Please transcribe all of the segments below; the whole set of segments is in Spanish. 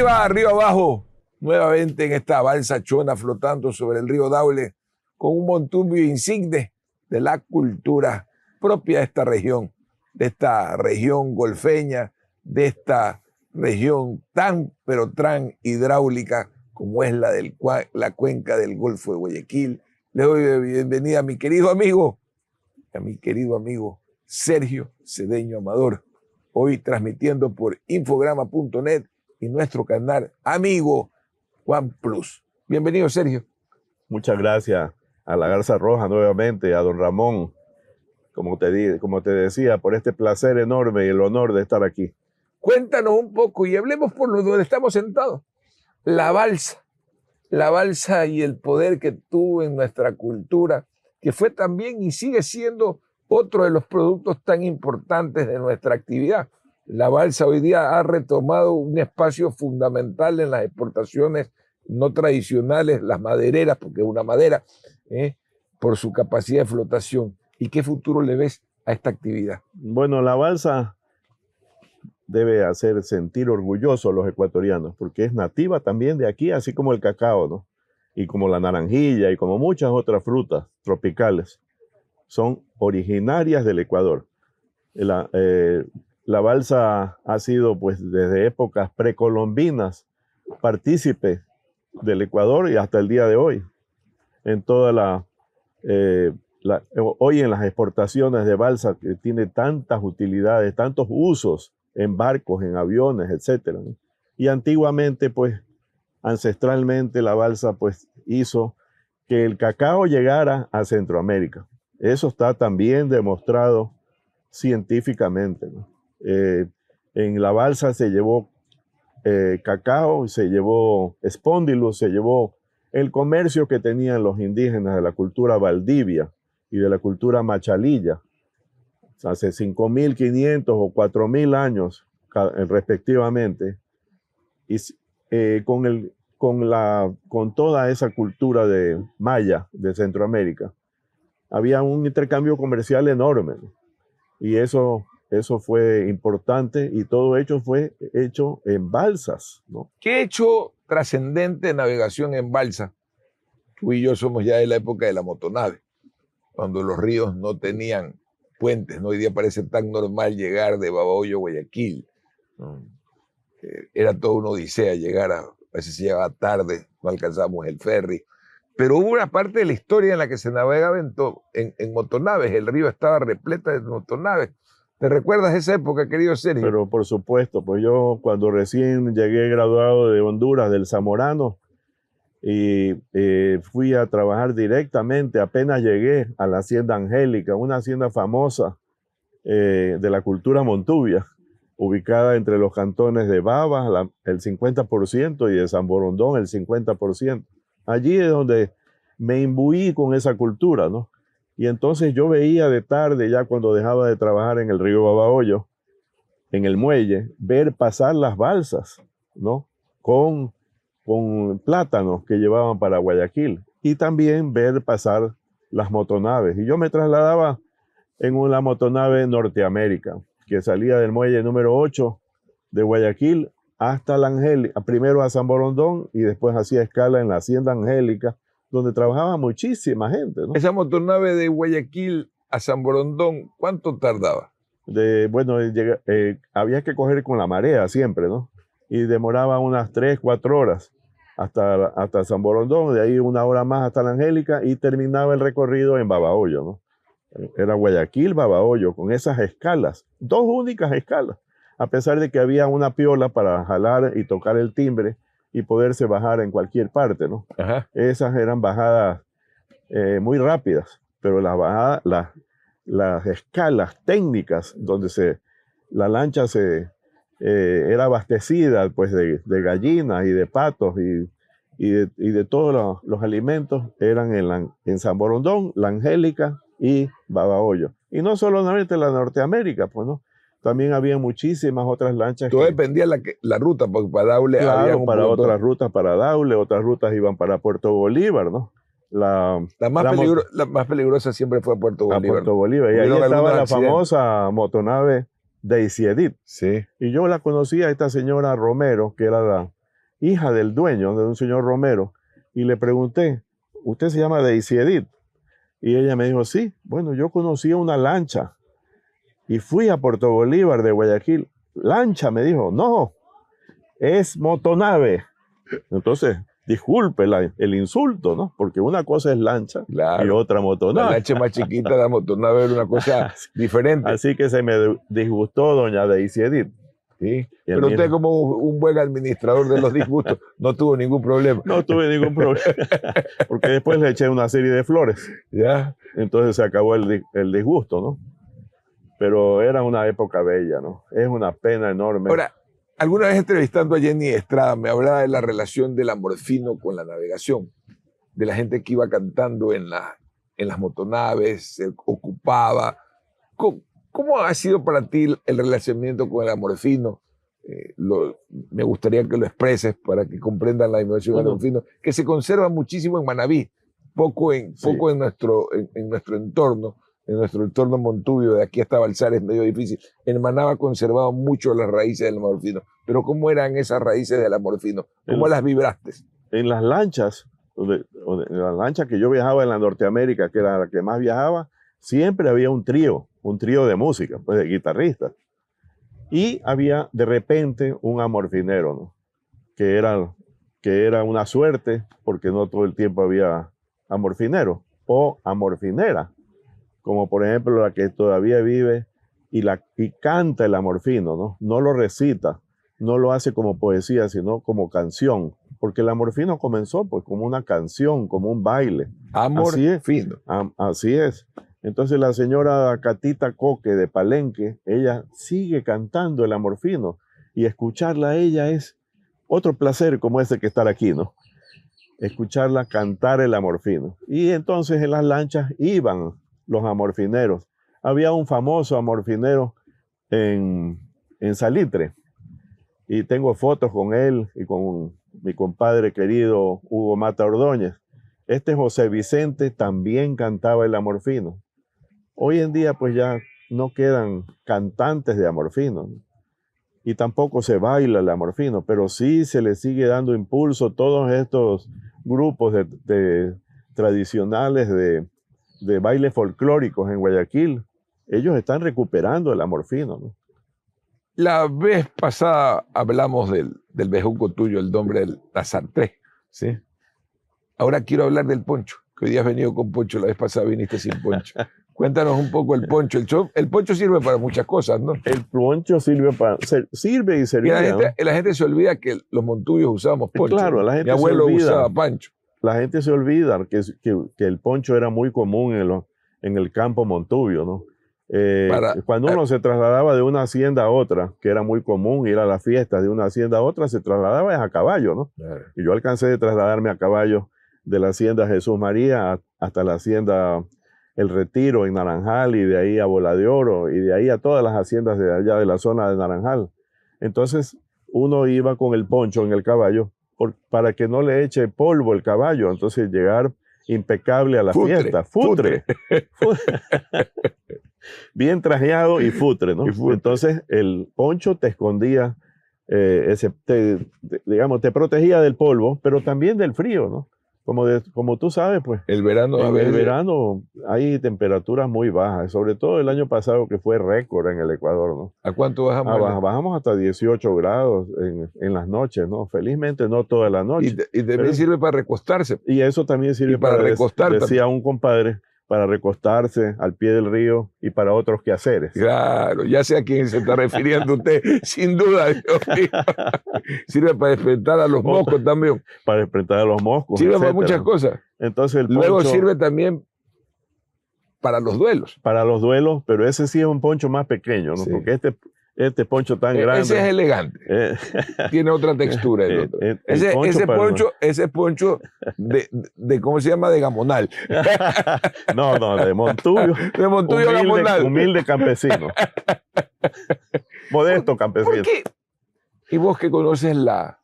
arriba, río abajo, nuevamente en esta balsa chona flotando sobre el río Daule, con un montumbio insigne de la cultura propia de esta región golfeña, de esta región tan, pero tan hidráulica como es la cuenca del Golfo de Guayaquil. Le doy la bienvenida a mi querido amigo Sergio Cedeño Amador, hoy transmitiendo por infograma.net y nuestro canal amigo Juan Plus. Bienvenido, Sergio. Muchas gracias a la Garza Roja nuevamente, a don Ramón, como te decía, por este placer enorme y el honor de estar aquí. Cuéntanos un poco y hablemos por donde estamos sentados. La balsa y el poder que tuvo en nuestra cultura, que fue también y sigue siendo otro de los productos tan importantes de nuestra actividad. La balsa hoy día ha retomado un espacio fundamental en las exportaciones no tradicionales, las madereras, porque es una madera, por su capacidad de flotación. ¿Y qué futuro le ves a esta actividad? Bueno, la balsa debe hacer sentir orgullosos a los ecuatorianos, porque es nativa también de aquí, así como el cacao, ¿no? Y como la naranjilla y como muchas otras frutas tropicales. Son originarias del Ecuador. La balsa ha sido, pues, desde épocas precolombinas, partícipe del Ecuador y hasta el día de hoy. En toda hoy en las exportaciones de balsa, que tiene tantas utilidades, tantos usos en barcos, en aviones, etcétera, ¿no? Y antiguamente, pues, ancestralmente, la balsa, pues, hizo que el cacao llegara a Centroamérica. Eso está también demostrado científicamente, ¿no? En la balsa se llevó cacao, se llevó espóndilos, se llevó el comercio que tenían los indígenas de la cultura Valdivia y de la cultura Machalilla, hace 5.500 o 4.000 años respectivamente, y con toda esa cultura de maya de Centroamérica, había un intercambio comercial enorme, ¿no? Y eso fue importante y todo hecho fue hecho en balsas, ¿no? ¿Qué hecho trascendente de navegación en balsa? Tú y yo somos ya de la época de la motonave, cuando los ríos no tenían puentes, ¿no? Hoy día parece tan normal llegar de Babahoyo a Guayaquil, ¿no? Era toda una odisea llegar, a veces se llegaba tarde, no alcanzábamos el ferry. Pero hubo una parte de la historia en la que se navegaba en motonaves, el río estaba repleta de motonaves. ¿Te recuerdas esa época, querido Sergio? Pero por supuesto, pues yo cuando recién llegué graduado de Honduras, del Zamorano, y fui a trabajar directamente, apenas llegué a la Hacienda Angélica, una hacienda famosa de la cultura montubia, ubicada entre los cantones de Baba, el 50%, y de San Borondón, el 50%. Allí es donde me imbuí con esa cultura, ¿no? Y entonces yo veía de tarde, ya cuando dejaba de trabajar en el río Babahoyo, en el muelle, ver pasar las balsas, ¿no? Con plátanos que llevaban para Guayaquil, y también ver pasar las motonaves. Y yo me trasladaba en una motonave Norteamérica, que salía del muelle número 8 de Guayaquil hasta la Angélica, primero a San Borondón y después hacía escala en la Hacienda Angélica, donde trabajaba muchísima gente, ¿no? Esa motonave de Guayaquil a San Borondón, ¿cuánto tardaba? Había que coger con la marea siempre, ¿no? Y demoraba unas 3, 4 horas hasta San Borondón, de ahí 1 hora más hasta la Angélica, y terminaba el recorrido en Babahoyo, ¿no? Era Guayaquil, Babahoyo, con esas escalas, 2 únicas escalas, a pesar de que había una piola para jalar y tocar el timbre y poderse bajar en cualquier parte, ¿no? Ajá. Esas eran bajadas muy rápidas, pero las escalas técnicas donde la lancha era abastecida, pues, de gallinas y de patos y de todos los alimentos, eran en San Borondón, la Angélica y Babahoyo. Y no solamente la Norteamérica, pues, ¿no? También había muchísimas otras lanchas. Todo dependía la ruta, porque para Daule claro, había para otras rutas para Daule, otras rutas iban para Puerto Bolívar, ¿no? La más peligrosa siempre fue Puerto Bolívar. A Puerto Bolívar. Y ahí estaba la famosa motonave Daisy Edith. Sí. Y yo la conocí a esta señora Romero, que era hija del dueño, de un señor Romero, y le pregunté, ¿usted se llama Daisy Edith? Y ella me dijo, sí, bueno, yo conocí una lancha y fui a Puerto Bolívar de Guayaquil. Lancha, me dijo, no, es motonave. Entonces, disculpe el insulto, ¿no? Porque una cosa es lancha y otra La motonave. lancha más chiquita, la motonave era una cosa diferente. Así que se me disgustó doña Daisy Edith. Sí. Pero usted, como un buen administrador de los disgustos, no tuvo ningún problema. No tuve ningún problema, porque después le eché una serie de flores. ¿Ya? Entonces se acabó el disgusto, ¿no? Pero era una época bella, ¿no? Es una pena enorme. Ahora, alguna vez entrevistando a Jenny Estrada, me hablaba de la relación del Amorfino con la navegación, de la gente que iba cantando en las motonaves, se ocupaba. ¿Cómo ha sido para ti el relacionamiento con el Amorfino? Me gustaría que lo expreses para que comprendan la dimensión del Amorfino, que se conserva muchísimo en Manabí, poco en nuestro entorno. En nuestro entorno Montubio, de aquí hasta Balsar es medio difícil. En Manaba ha conservado mucho las raíces del Amorfino. Pero ¿cómo eran esas raíces del Amorfino? ¿Cómo las vibraste? En las lanchas, en la lancha que yo viajaba en la Norteamérica, que era la que más viajaba, siempre había un trío de música, pues de guitarristas. Y había de repente un amorfinero, ¿no? que era una suerte, porque no todo el tiempo había amorfinero o amorfinera, como por ejemplo la que todavía vive y canta el amorfino, ¿no? No lo recita, no lo hace como poesía, sino como canción, porque el amorfino comenzó pues como una canción, como un baile. Amorfino. Así es. Entonces la señora Catita Coque de Palenque, ella sigue cantando el amorfino, y escucharla a ella es otro placer como ese que estar aquí, ¿no? Escucharla cantar el amorfino. Y entonces en las lanchas iban los amorfineros. Había un famoso amorfinero en Salitre, y tengo fotos con él y con mi compadre querido Hugo Mata Ordóñez. Este José Vicente también cantaba el amorfino. Hoy en día pues ya no quedan cantantes de amorfino, y tampoco se baila el amorfino, pero sí se le sigue dando impulso. Todos estos grupos tradicionales de bailes folclóricos en Guayaquil, ellos están recuperando el amorfino, ¿no? La vez pasada hablamos del bejuco tuyo, el nombre de la sartré, ¿sí? Ahora quiero hablar del poncho, que hoy día has venido con poncho, la vez pasada viniste sin poncho. Cuéntanos un poco el poncho. El poncho sirve para muchas cosas, ¿no? El poncho sirve y servía, ¿no? La gente se olvida que los montubios usábamos poncho. Claro, la gente Mi abuelo usaba pancho. La gente se olvida que el poncho era muy común en el campo montubio, ¿no? Cuando uno se trasladaba de una hacienda a otra, que era muy común ir a las fiestas de una hacienda a otra, se trasladaba a caballo, ¿no? Claro. Y yo alcancé de trasladarme a caballo de la hacienda Jesús María hasta la hacienda El Retiro en Naranjal, y de ahí a Bola de Oro, y de ahí a todas las haciendas de allá de la zona de Naranjal. Entonces uno iba con el poncho en el caballo para que no le eche polvo el caballo, entonces llegar impecable a la fiesta. Futre. Bien trajeado y futre, ¿no? Entonces el poncho te escondía, digamos, te protegía del polvo, pero también del frío, ¿no? Como tú sabes, pues el verano, en el verano hay temperaturas muy bajas, sobre todo el año pasado, que fue récord en el Ecuador, ¿no? ¿A cuánto bajamos? Bajamos hasta 18 grados en las noches, ¿no? Felizmente no toda la noche. Y también sirve para recostarse. Y eso también sirve para recostar. Decía un compadre, para recostarse al pie del río y para otros quehaceres. Claro, ya sé a quién se está refiriendo usted, sin duda, Dios mío. Sirve para despertar a los moscos también. Para despertar a los moscos. Sirve para muchas cosas. Entonces el poncho, luego sirve también para los duelos. Para los duelos, pero ese sí es un poncho más pequeño, ¿no? Sí. Porque este poncho tan grande. Ese es elegante. Tiene otra textura. Ese poncho de ¿cómo se llama? De Gamonal. No, de Montubio. De Montubio Gamonal. Humilde campesino. Modesto campesino. ¿Por qué? Y vos que conoces la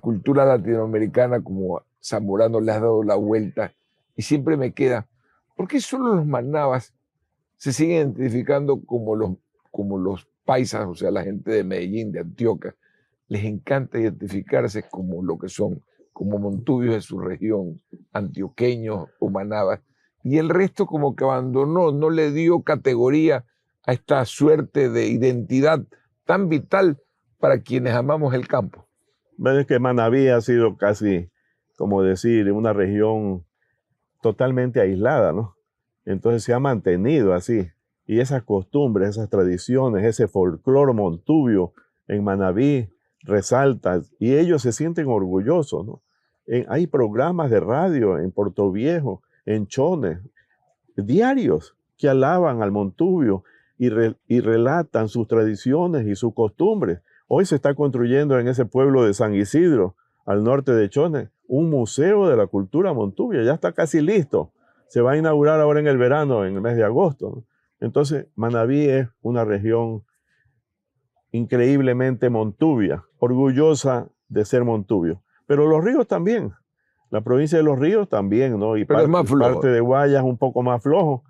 cultura latinoamericana como zamorano, le has dado la vuelta, y siempre me queda, ¿por qué solo los manabas se siguen identificando como los paisas, o sea, la gente de Medellín, de Antioquia, les encanta identificarse como lo que son, como montubios de su región, antioqueños o manabas, y el resto como que abandonó, no le dio categoría a esta suerte de identidad tan vital para quienes amamos el campo. Ves que Manabí ha sido casi, como decir, una región totalmente aislada, ¿no? Entonces se ha mantenido así. Y esas costumbres, esas tradiciones, ese folclore montubio en Manabí resalta y ellos se sienten orgullosos, ¿no? Hay programas de radio en Puerto Viejo, en Chones, diarios que alaban al montubio y relatan sus tradiciones y sus costumbres. Hoy se está construyendo en ese pueblo de San Isidro, al norte de Chones, un museo de la cultura montubia. Ya está casi listo. Se va a inaugurar ahora en el verano, en el mes de agosto, ¿no? Entonces, Manabí es una región increíblemente montubia, orgullosa de ser montubio. Pero los ríos también. La provincia de Los Ríos también, ¿no? Y Pero es más flojo. parte de Guayas un poco más flojo.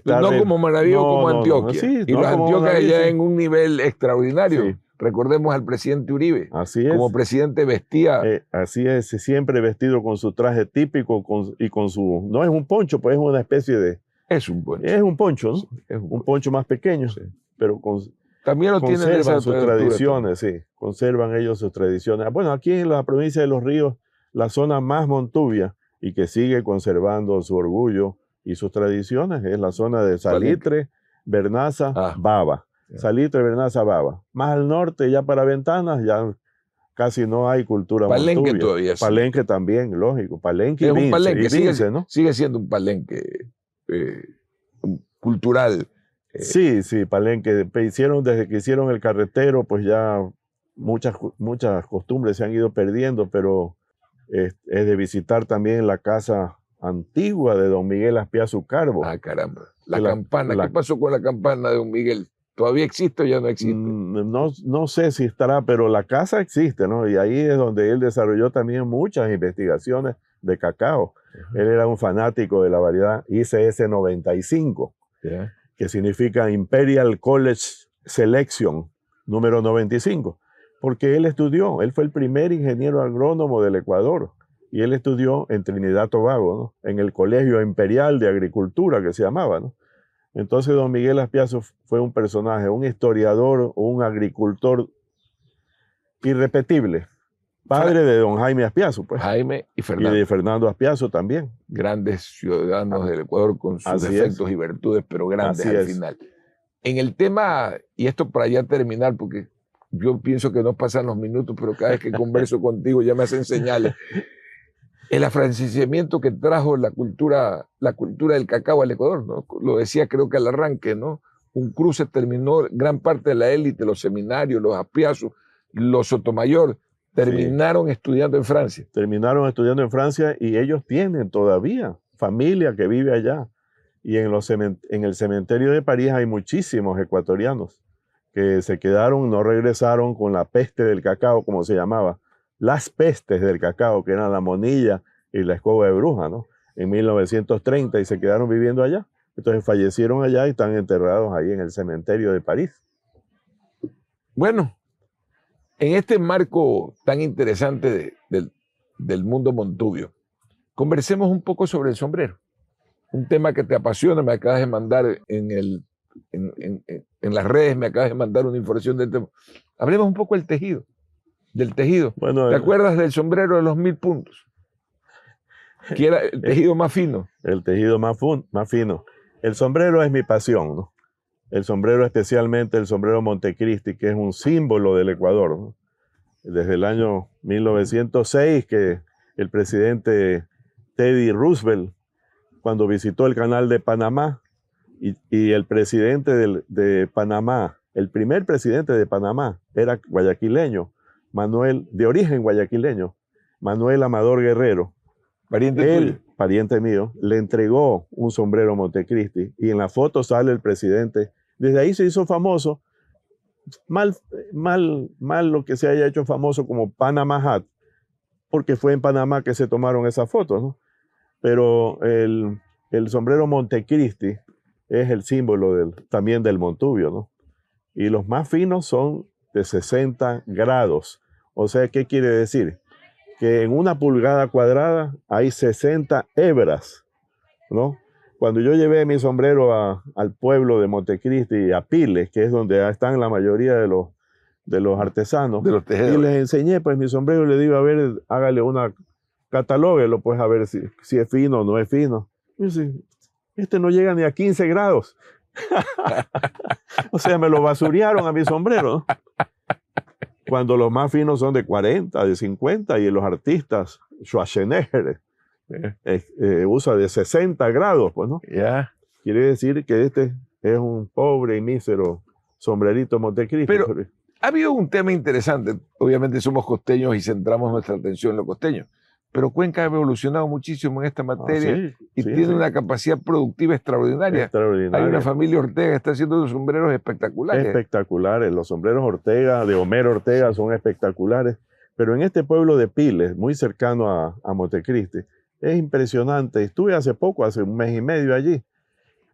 No como Manabí o como Antioquia. Sí, y no los como Antioquias Manabí, ya sí. en un nivel extraordinario. Sí. Recordemos al presidente Uribe. Así es. Como presidente vestía. Así es, siempre vestido con su traje típico y con su... No es un poncho, pues es una especie de... Es un poncho. Es un poncho, ¿no? Sí, es un poncho más pequeño, sí. pero también lo conservan sus tradiciones, también. sí, conservan ellos sus tradiciones. Bueno, aquí en la provincia de Los Ríos, la zona más montubia y que sigue conservando su orgullo y sus tradiciones es la zona de Salitre, Bernaza, Baba. Salitre, Bernaza, Baba. Más al norte, ya para Ventanas, ya casi no hay cultura Palenque montubia. todavía. Palenque sí. También, lógico. Palenque es y Vince, un palenque, Vince, ¿no? Sigue siendo un palenque cultural. Sí, Palenque. Desde que hicieron el carretero, pues ya muchas costumbres se han ido perdiendo, pero es de visitar también la casa antigua de don Miguel Aspiazu Carbo. Ah, caramba. La campana. ¿Qué pasó con la campana de don Miguel? ¿Todavía existe o ya no existe? No sé si estará, pero la casa existe, ¿no? Y ahí es donde él desarrolló también muchas investigaciones de cacao. Él era un fanático de la variedad ICS 95, que significa Imperial College Selection, número 95, porque él fue el primer ingeniero agrónomo del Ecuador, y él estudió en Trinidad Tobago, ¿no? En el Colegio Imperial de Agricultura, que se llamaba, ¿no? Entonces don Miguel Aspiazu fue un personaje, un historiador, un agricultor irrepetible. Padre de don Jaime Aspiazu, pues. Jaime y Fernando. Y de Fernando Aspiazu también. Grandes ciudadanos del Ecuador con sus defectos y virtudes, pero grandes al final. En el tema, y esto para ya terminar, porque yo pienso que no pasan los minutos, pero cada vez que converso contigo ya me hacen señales. El afrancesamiento que trajo la cultura del cacao al Ecuador, ¿no? Lo decía creo que al arranque, ¿no? Un cruce terminó, gran parte de la élite, los seminarios, los Aspiazu, los Sotomayor, terminaron estudiando en Francia. Terminaron estudiando en Francia y ellos tienen todavía familia que vive allá. Y en el cementerio de París hay muchísimos ecuatorianos que se quedaron, no regresaron con la peste del cacao, como se llamaba. Las pestes del cacao, que eran la monilla y la escoba de bruja, ¿no? En 1930 y se quedaron viviendo allá. Entonces fallecieron allá y están enterrados ahí en el cementerio de París. Bueno, en este marco tan interesante del mundo montubio, conversemos un poco sobre el sombrero. Un tema que te apasiona, me acabas de mandar en las redes, me acabas de mandar una información del tema. Hablemos un poco del tejido. Bueno, ¿te acuerdas del sombrero de los 1000 puntos? Que era el tejido más fino. El tejido más fino. El sombrero es mi pasión, ¿no? El sombrero, especialmente el sombrero Montecristi, que es un símbolo del Ecuador, ¿no? Desde el año 1906, que el presidente Teddy Roosevelt, cuando visitó el canal de Panamá, y el presidente de Panamá, el primer presidente de Panamá, era guayaquileño, de origen guayaquileño, Manuel Amador Guerrero. Pariente mío, le entregó un sombrero Montecristi y en la foto sale el presidente. Desde ahí se hizo famoso, mal lo que se haya hecho famoso como Panama Hat, porque fue en Panamá que se tomaron esas fotos, ¿no? Pero el sombrero Montecristi es el símbolo también del montubio, ¿no? Y los más finos son de 60 grados. O sea, ¿qué quiere decir? Que en 1 pulgada hay 60 hebras, ¿no? Cuando yo llevé mi sombrero al pueblo de Montecristi, a Piles, que es donde están la mayoría de los artesanos, De los y tejedores. les enseñé pues mi sombrero, le digo, a ver, hágale catalóguelo, pues a ver si es fino o no es fino. Y dice, este no llega ni a 15 grados. O sea, me lo basurearon a mi sombrero, ¿no? Cuando los más finos son de 40, de 50, y los artistas, Schwarzenegger, usa de 60 grados, pues, ¿no? Ya. Quiere decir que este es un pobre y mísero sombrerito Montecristi. Pero ha habido un tema interesante. Obviamente somos costeños y centramos nuestra atención en lo costeño. Pero Cuenca ha evolucionado muchísimo en esta materia y tiene una capacidad productiva extraordinaria. Hay una familia Ortega que está haciendo unos sombreros espectaculares. Espectaculares. Los sombreros Ortega, de Homero Ortega, son espectaculares. Pero en este pueblo de Piles, muy cercano a Montecristi, es impresionante. Estuve hace poco, hace 1 mes y medio allí,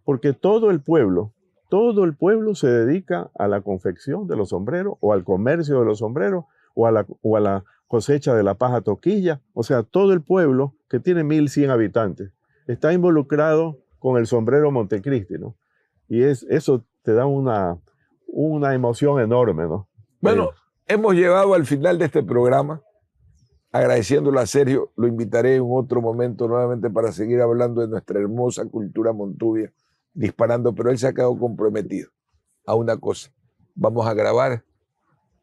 porque todo el pueblo se dedica a la confección de los sombreros, o al comercio de los sombreros, o a la cosecha de la paja toquilla. O sea, todo el pueblo, que tiene 1.100 habitantes, está involucrado con el sombrero Montecristi, ¿no? Y eso te da una emoción enorme, ¿no? Bueno, hemos llegado al final de este programa. Agradeciéndolo a Sergio, lo invitaré en otro momento nuevamente para seguir hablando de nuestra hermosa cultura montuvia, disparando, pero él se ha quedado comprometido a una cosa. Vamos a grabar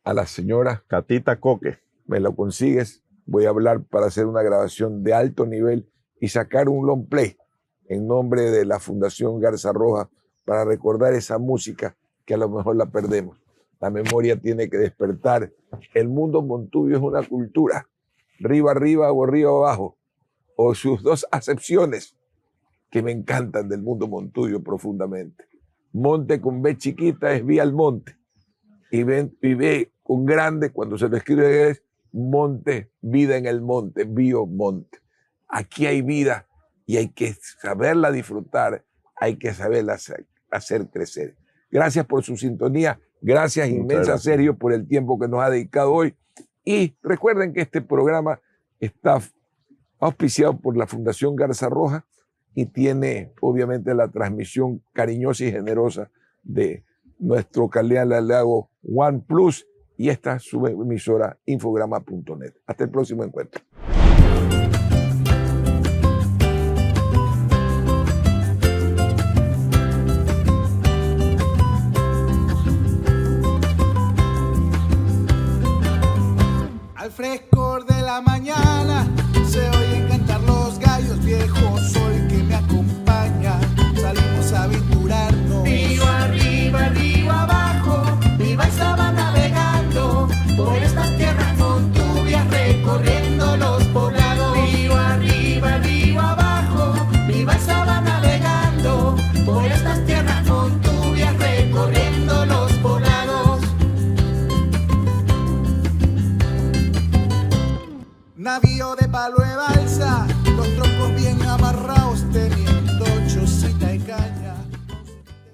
a la señora Catita Coque. Me lo consigues, voy a hablar para hacer una grabación de alto nivel y sacar un long play en nombre de la Fundación Garza Roja para recordar esa música que a lo mejor la perdemos. La memoria tiene que despertar. El mundo montuvio es una cultura, arriba arriba o arriba abajo, o sus dos acepciones que me encantan del mundo montuvio profundamente. Monte con B chiquita es vía al monte, y B con grande, cuando se lo escribe es monte, vida en el monte, biomonte. Aquí hay vida y hay que saberla disfrutar, hay que saberla hacer crecer. Gracias por su sintonía, gracias inmensas, Sergio, por el tiempo que nos ha dedicado hoy. Y recuerden que este programa está auspiciado por la Fundación Garza Roja y tiene obviamente la transmisión cariñosa y generosa de nuestro canal al lago OnePlus y esta es su emisora Infograma.net. Hasta el próximo encuentro.